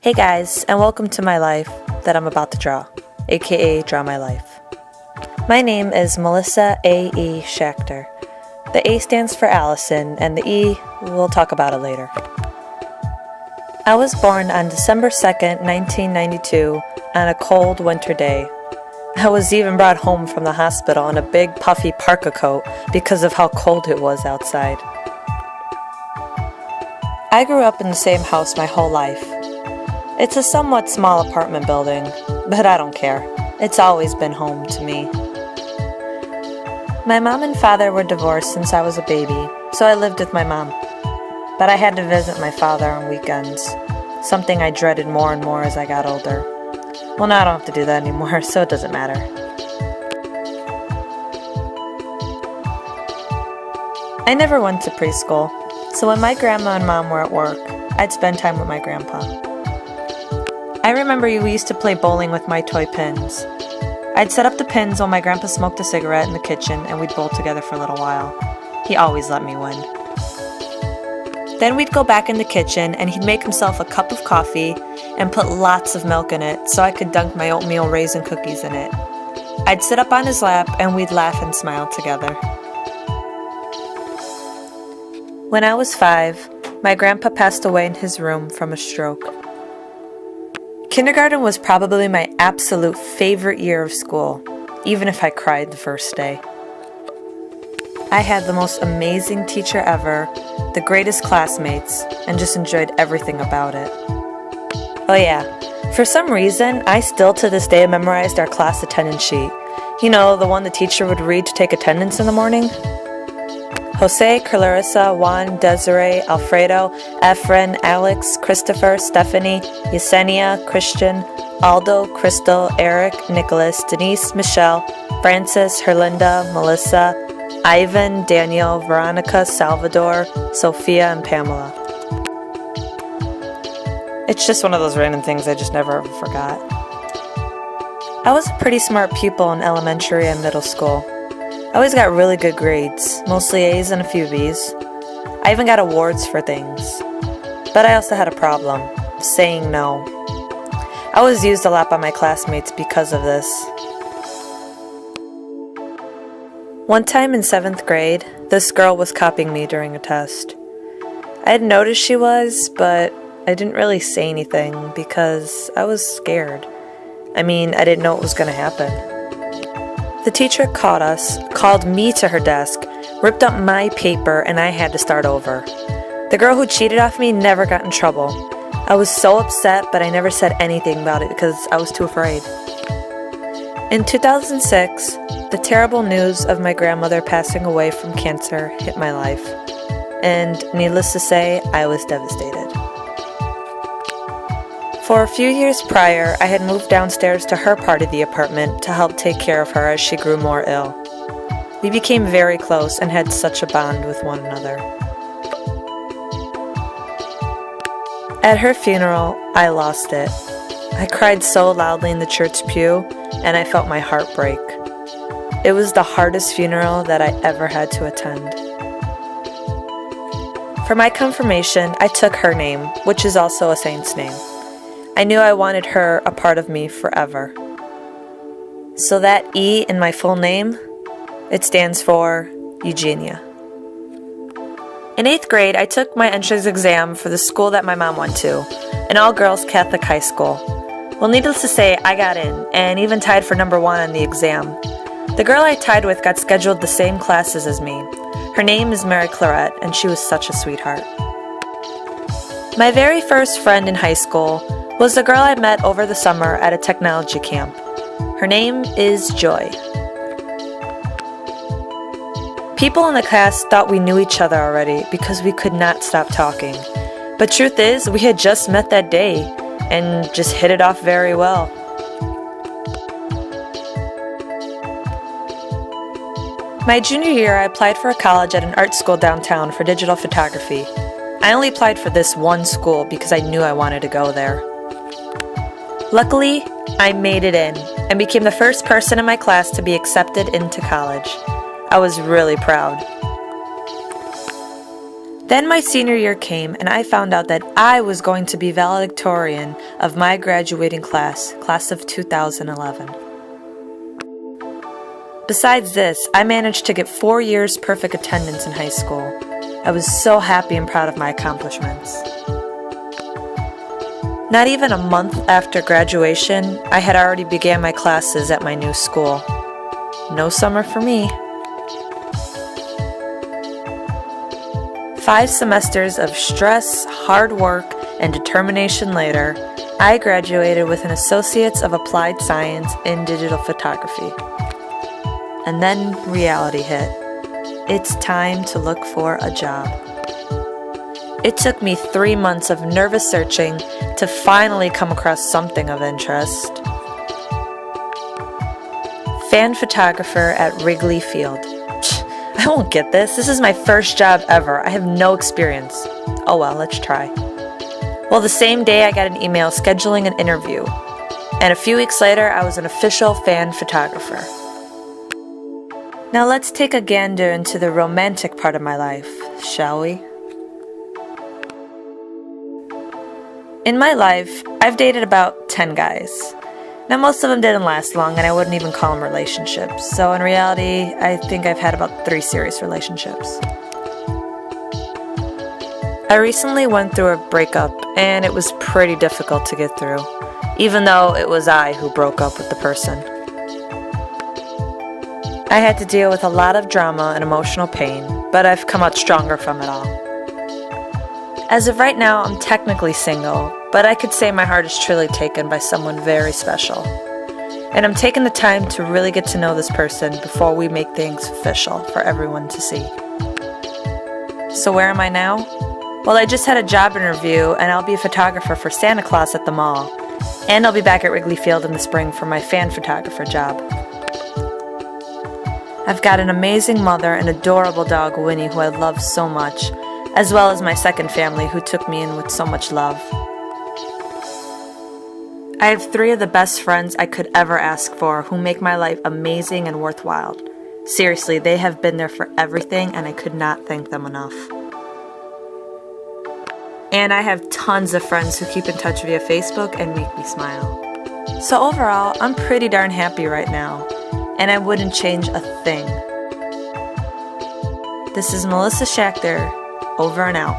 Hey guys, and welcome to my life that I'm about to draw, aka Draw My Life. My name is Melissa A.E. Schachter. The A stands for Allison, and the E, we'll talk about it later. I was born on December 2nd, 1992, on a cold winter day. I was even brought home from the hospital in a big puffy parka coat because of how cold it was outside. I grew up in the same house my whole life. It's a somewhat small apartment building, but I don't care. It's always been home to me. My mom and father were divorced since I was a baby, so I lived with my mom. But I had to visit my father on weekends, something I dreaded more and more as I got older. Well, now I don't have to do that anymore, so it doesn't matter. I never went to preschool, so when my grandma and mom were at work, I'd spend time with my grandpa. I remember we used to play bowling with my toy pins. I'd set up the pins while my grandpa smoked a cigarette in the kitchen and we'd bowl together for a little while. He always let me win. Then we'd go back in the kitchen and he'd make himself a cup of coffee and put lots of milk in it so I could dunk my oatmeal raisin cookies in it. I'd sit up on his lap and we'd laugh and smile together. When I was 5, my grandpa passed away in his room from a stroke. Kindergarten was probably my absolute favorite year of school, even if I cried the first day. I had the most amazing teacher ever, the greatest classmates, and just enjoyed everything about it. Oh yeah, for some reason, I still to this day memorized our class attendance sheet. You know, the one the teacher would read to take attendance in the morning? Jose, Clarissa, Juan, Desiree, Alfredo, Efren, Alex, Christopher, Stephanie, Yesenia, Christian, Aldo, Crystal, Eric, Nicholas, Denise, Michelle, Francis, Herlinda, Melissa, Ivan, Daniel, Veronica, Salvador, Sophia, and Pamela. It's just one of those random things I just never ever forgot. I was a pretty smart pupil in elementary and middle school. I always got really good grades, mostly A's and a few B's. I even got awards for things. But I also had a problem, saying no. I was used a lot by my classmates because of this. One time in 7th grade, this girl was copying me during a test. I had noticed she was, but I didn't really say anything because I was scared. I didn't know what was going to happen. The teacher caught us, called me to her desk, ripped up my paper, and I had to start over. The girl who cheated off me never got in trouble. I was so upset, but I never said anything about it because I was too afraid. In 2006, the terrible news of my grandmother passing away from cancer hit my life. And needless to say, I was devastated. For a few years prior, I had moved downstairs to her part of the apartment to help take care of her as she grew more ill. We became very close and had such a bond with one another. At her funeral, I lost it. I cried so loudly in the church pew, and I felt my heart break. It was the hardest funeral that I ever had to attend. For my confirmation, I took her name, which is also a saint's name. I knew I wanted her a part of me forever. So that E in my full name, it stands for Eugenia. In 8th grade, I took my entrance exam for the school that my mom went to, an all-girls Catholic high school. Well, needless to say, I got in, and even tied for number 1 on the exam. The girl I tied with got scheduled the same classes as me. Her name is Mary Claret, and she was such a sweetheart. My very first friend in high school was the girl I met over the summer at a technology camp. Her name is Joy. People in the class thought we knew each other already because we could not stop talking. But truth is, we had just met that day and just hit it off very well. My junior year, I applied for a college at an art school downtown for digital photography. I only applied for this one school because I knew I wanted to go there. Luckily, I made it in and became the first person in my class to be accepted into college. I was really proud. Then my senior year came and I found out that I was going to be valedictorian of my graduating class of 2011. Besides this, I managed to get 4 years perfect attendance in high school. I was so happy and proud of my accomplishments. Not even a month after graduation, I had already began my classes at my new school. No summer for me. 5 semesters of stress, hard work, and determination later, I graduated with an Associate's of Applied Science in Digital Photography. And then reality hit. It's time to look for a job. It took me 3 months of nervous searching to finally come across something of interest. Fan photographer at Wrigley Field. I won't get this. This is my first job ever. I have no experience. Oh well, let's try. Well, the same day I got an email scheduling an interview. And a few weeks later, I was an official fan photographer. Now let's take a gander into the romantic part of my life, shall we? In my life, I've dated about 10 guys. Now most of them didn't last long and I wouldn't even call them relationships. So in reality, I think I've had about 3 serious relationships. I recently went through a breakup and it was pretty difficult to get through, even though it was I who broke up with the person. I had to deal with a lot of drama and emotional pain, but I've come out stronger from it all. As of right now, I'm technically single, but I could say my heart is truly taken by someone very special. And I'm taking the time to really get to know this person before we make things official for everyone to see. So where am I now? Well, I just had a job interview and I'll be a photographer for Santa Claus at the mall. And I'll be back at Wrigley Field in the spring for my fan photographer job. I've got an amazing mother and adorable dog, Winnie, who I love so much, as well as my second family who took me in with so much love. I have 3 of the best friends I could ever ask for who make my life amazing and worthwhile. Seriously, they have been there for everything and I could not thank them enough. And I have tons of friends who keep in touch via Facebook and make me smile. So overall, I'm pretty darn happy right now. And I wouldn't change a thing. This is Melissa Schachter, over and out.